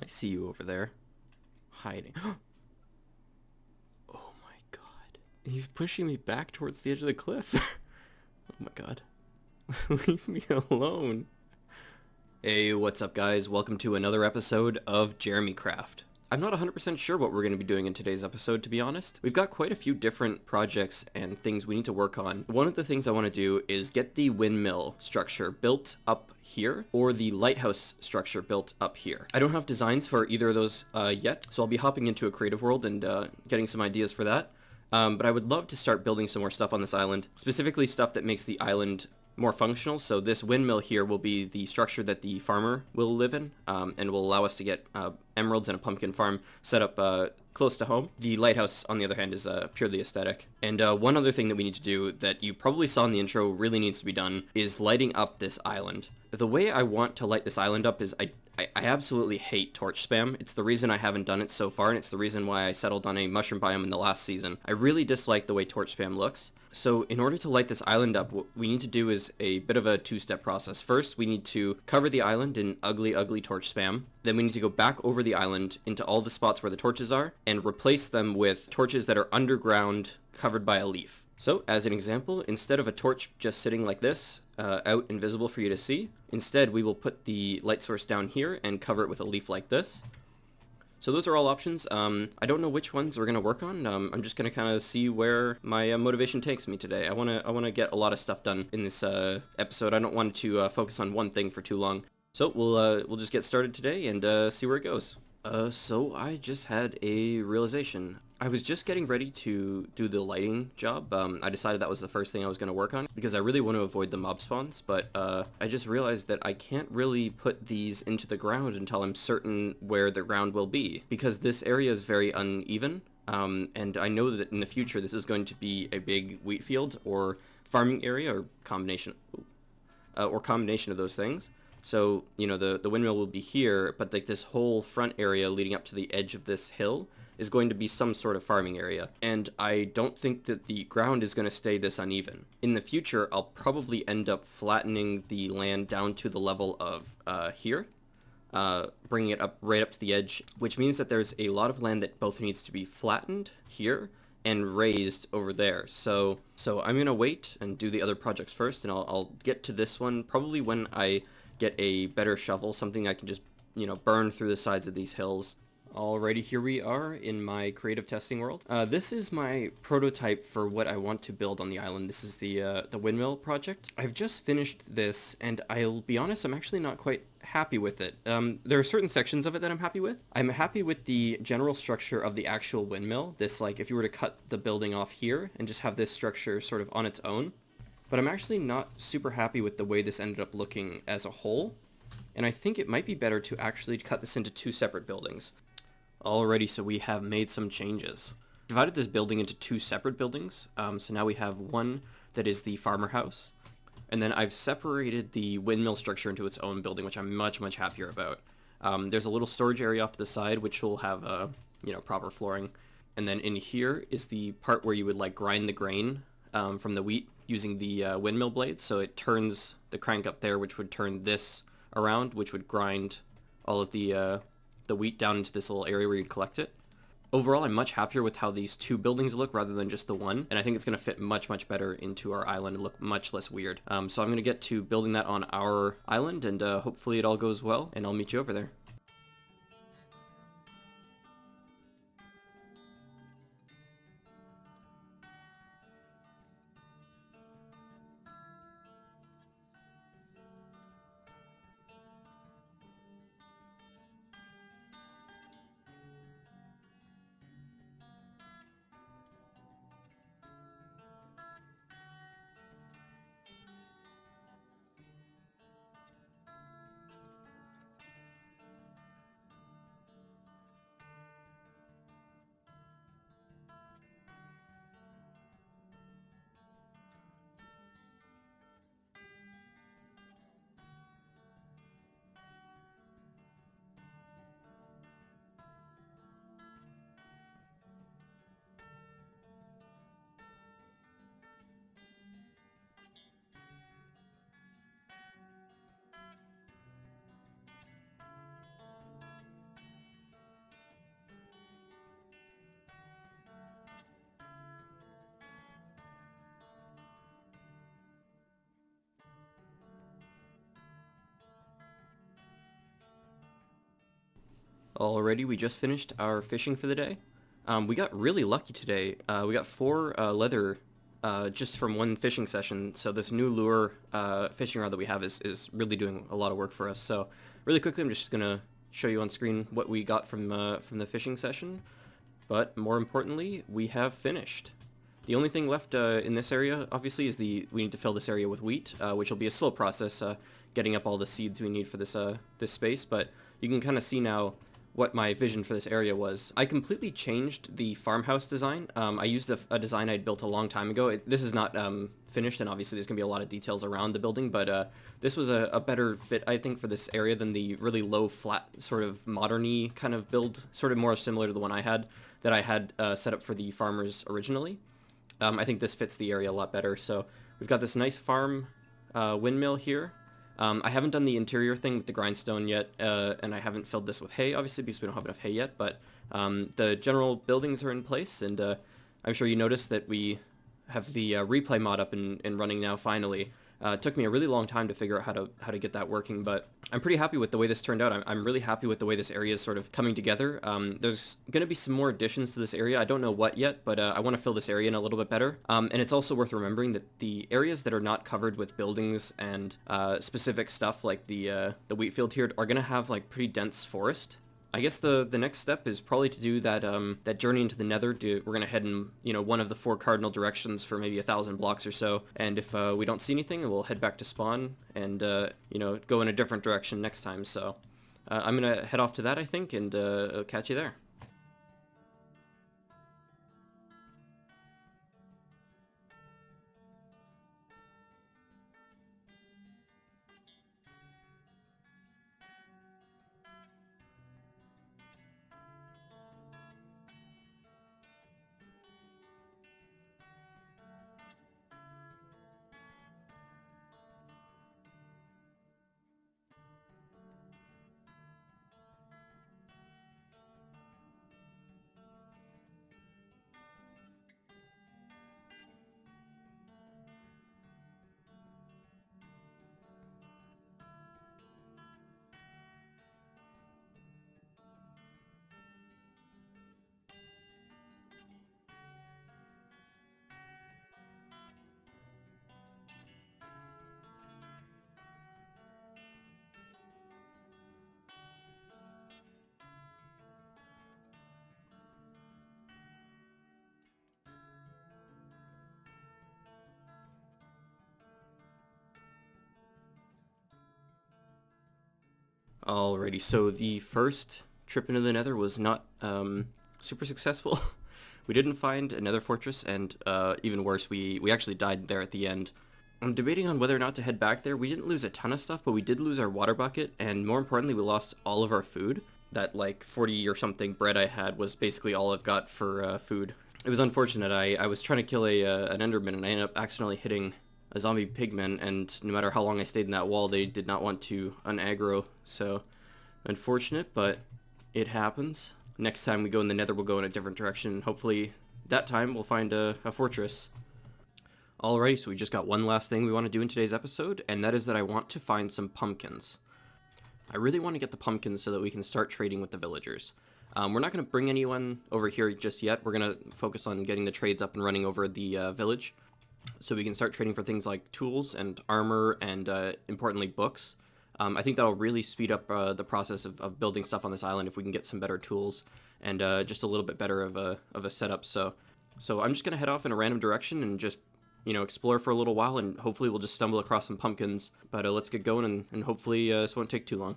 I see you over there. Hiding. Oh my god. He's pushing me back towards the edge of the cliff. Oh my god. Leave me alone. Hey, what's up guys? Welcome to another episode of JeremyCraft. I'm not 100% sure what we're going to be doing in today's episode, to be honest. We've got quite a few different projects and things we need to work on. One of the things I want to do is get the windmill structure built up here, or the lighthouse structure built up here. I don't have designs for either of those yet, so I'll be hopping into a creative world and getting some ideas for that. But I would love to start building some more stuff on this island, specifically stuff that makes the island more functional. So this windmill here will be the structure that the farmer will live in, and will allow us to get emeralds and a pumpkin farm set up close to home. The lighthouse, on the other hand, is purely aesthetic. And one other thing that we need to do that you probably saw in the intro really needs to be done is lighting up this island. The way I want to light this island up is I absolutely hate torch spam. It's the reason I haven't done it so far, and it's the reason why I settled on a mushroom biome in the last season. I really dislike the way torch spam looks. So in order to light this island up, what we need to do is a bit of a two-step process. First, we need to cover the island in ugly, ugly torch spam. Then we need to go back over the island into all the spots where the torches are and replace them with torches that are underground, covered by a leaf. So, as an example, instead of a torch just sitting like this, out invisible for you to see, instead we will put the light source down here and cover it with a leaf like this. So those are all options. I don't know which ones we're going to work on. I'm just going to kind of see where my motivation takes me today. I want to get a lot of stuff done in this episode. I don't want to focus on one thing for too long. So we'll just get started today and see where it goes. So I just had a realization. I was just getting ready to do the lighting job. I decided that was the first thing I was going to work on because I really want to avoid the mob spawns, but I just realized that I can't really put these into the ground until I'm certain where the ground will be, because this area is very uneven, and I know that in the future this is going to be a big wheat field or farming area or combination of those things. So, you know, the windmill will be here, but like this whole front area leading up to the edge of this hill is going to be some sort of farming area. And I don't think that the ground is going to stay this uneven. In the future, I'll probably end up flattening the land down to the level of here, bringing it up right up to the edge, which means that there's a lot of land that both needs to be flattened here and raised over there. So I'm going to wait and do the other projects first, and I'll get to this one probably when I get a better shovel, something I can just, you know, burn through the sides of these hills. Alrighty, here we are in my creative testing world. This is my prototype for what I want to build on the island. This is the windmill project. I've just finished this, and I'll be honest, I'm actually not quite happy with it. There are certain sections of it that I'm happy with. I'm happy with the general structure of the actual windmill. This, like, if you were to cut the building off here and just have this structure sort of on its own. But I'm actually not super happy with the way this ended up looking as a whole, and I think it might be better to actually cut this into two separate buildings. Alrighty, so we have made some changes. Divided this building into two separate buildings, so now we have one that is the farmer house, and then I've separated the windmill structure into its own building, which I'm much, much happier about. There's a little storage area off to the side, which will have, you know, proper flooring, and then in here is the part where you would, like, grind the grain from the wheat using the windmill blades. So it turns the crank up there, which would turn this around, which would grind all of the wheat down into this little area where you'd collect it. Overall, I'm much happier with how these two buildings look rather than just the one, and I think it's going to fit much, much better into our island and look much less weird. So I'm going to get to building that on our island, and hopefully it all goes well, and I'll meet you over there. Alrighty, we just finished our fishing for the day. We got really lucky today. We got 4 leather just from one fishing session. So this new lure fishing rod that we have is really doing a lot of work for us. So really quickly, I'm just gonna show you on screen what we got from the fishing session. But more importantly, we have finished. The only thing left in this area, obviously, is we need to fill this area with wheat, which will be a slow process, getting up all the seeds we need for this space. But you can kind of see now what my vision for this area was. I completely changed the farmhouse design. I used a design I'd built a long time ago. This is not finished, and obviously there's going to be a lot of details around the building, but this was a better fit, I think, for this area than the really low, flat, sort of modern-y kind of build, sort of more similar to the one I had set up for the farmers originally. I think this fits the area a lot better. So we've got this nice farm windmill here. I haven't done the interior thing with the grindstone yet, and I haven't filled this with hay, obviously, because we don't have enough hay yet, but the general buildings are in place, and I'm sure you noticed that we have the replay mod up and running now, finally. It took me a really long time to figure out how to get that working, but I'm pretty happy with the way this turned out. I'm really happy with the way this area is sort of coming together. There's going to be some more additions to this area. I don't know what yet, but I want to fill this area in a little bit better. And it's also worth remembering that the areas that are not covered with buildings and specific stuff like the wheat field here are going to have like pretty dense forest. I guess the next step is probably to do that journey into the Nether. We're gonna head in one of the 4 cardinal directions for maybe 1,000 blocks or so, and if we don't see anything, we'll head back to spawn and go in a different direction next time. So I'm gonna head off to that, I think, and I'll catch you there. Alrighty, so the first trip into the Nether was not super successful. We didn't find a Nether fortress, and even worse, we actually died there at the end. I'm debating on whether or not to head back there. We didn't lose a ton of stuff, but we did lose our water bucket, and more importantly, we lost all of our food. That like 40 or something bread I had was basically all I've got for food. It was unfortunate. I was trying to kill an Enderman, and I ended up accidentally hitting a zombie pigman, and no matter how long I stayed in that wall, they did not want to unaggro. So unfortunate, but it happens. Next time we go in the Nether, we'll go in a different direction. Hopefully that time we'll find a fortress. Alrighty, so we just got one last thing we want to do in today's episode, and that is that I want to find some pumpkins. I really want to get the pumpkins so that we can start trading with the villagers. We're not going to bring anyone over here just yet. We're going to focus on getting the trades up and running over the village, so we can start trading for things like tools and armor and, importantly, books. I think that'll really speed up the process of building stuff on this island if we can get some better tools and just a little bit better of a setup. So I'm just going to head off in a random direction and just explore for a little while, and hopefully we'll just stumble across some pumpkins. But let's get going, and hopefully this won't take too long.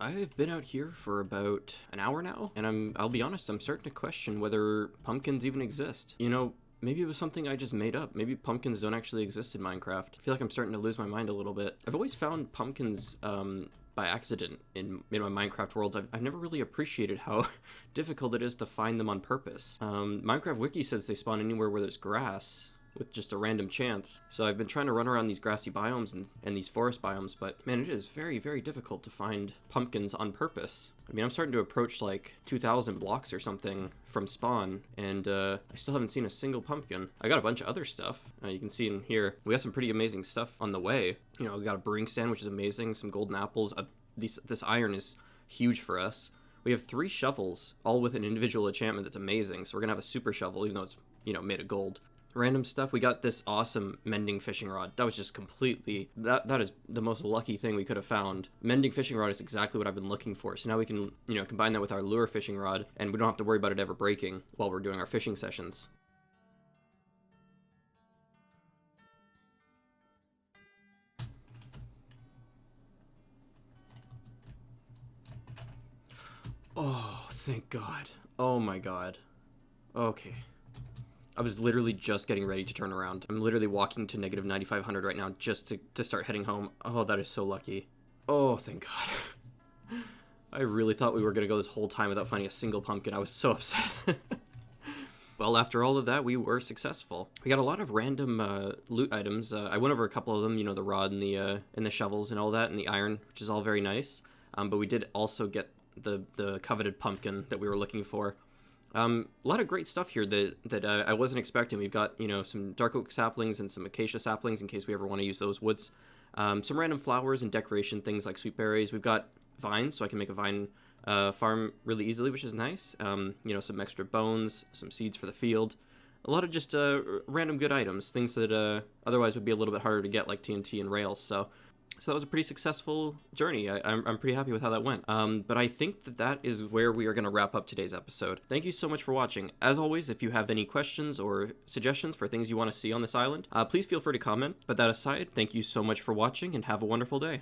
I've been out here for about an hour now, and I'll be honest, I'm starting to question whether pumpkins even exist. You know, maybe it was something I just made up. Maybe pumpkins don't actually exist in Minecraft. I feel like I'm starting to lose my mind a little bit. I've always found pumpkins by accident in my Minecraft worlds. I've never really appreciated how difficult it is to find them on purpose. Minecraft Wiki says they spawn anywhere where there's grass, with just a random chance. So I've been trying to run around these grassy biomes and these forest biomes, but man, it is very, very difficult to find pumpkins on purpose. I mean, I'm starting to approach like 2,000 blocks or something from spawn, and I still haven't seen a single pumpkin. I got a bunch of other stuff. You can see in here, we got some pretty amazing stuff on the way. You know, we got a brewing stand, which is amazing, some golden apples. This iron is huge for us. We have 3 shovels, all with an individual enchantment that's amazing, so we're gonna have a super shovel, even though it's, you know, made of gold. Random stuff. We got this awesome mending fishing rod. That was just completely, that is the most lucky thing we could have found. Mending fishing rod is exactly what I've been looking for. So now we can, you know, combine that with our lure fishing rod, and we don't have to worry about it ever breaking while we're doing our fishing sessions. Oh, thank God. Oh my God. Okay. I was literally just getting ready to turn around. I'm literally walking to negative 9,500 right now just to start heading home. Oh, that is so lucky. Oh, thank God. I really thought we were going to go this whole time without finding a single pumpkin. I was so upset. Well, after all of that, we were successful. We got a lot of random loot items. I went over a couple of them, you know, the rod and the shovels and all that, and the iron, which is all very nice. But we did also get the coveted pumpkin that we were looking for. A lot of great stuff here that I wasn't expecting. We've got, you know, some dark oak saplings and some acacia saplings in case we ever want to use those woods. Some random flowers and decoration things like sweet berries. We've got vines, so I can make a vine farm really easily, which is nice. You know, some extra bones, some seeds for the field. A lot of just random good items, things that otherwise would be a little bit harder to get, like TNT and rails. So that was a pretty successful journey. I'm pretty happy with how that went. But I think that is where we are going to wrap up today's episode. Thank you so much for watching. As always, if you have any questions or suggestions for things you want to see on this island, please feel free to comment. But that aside, thank you so much for watching and have a wonderful day.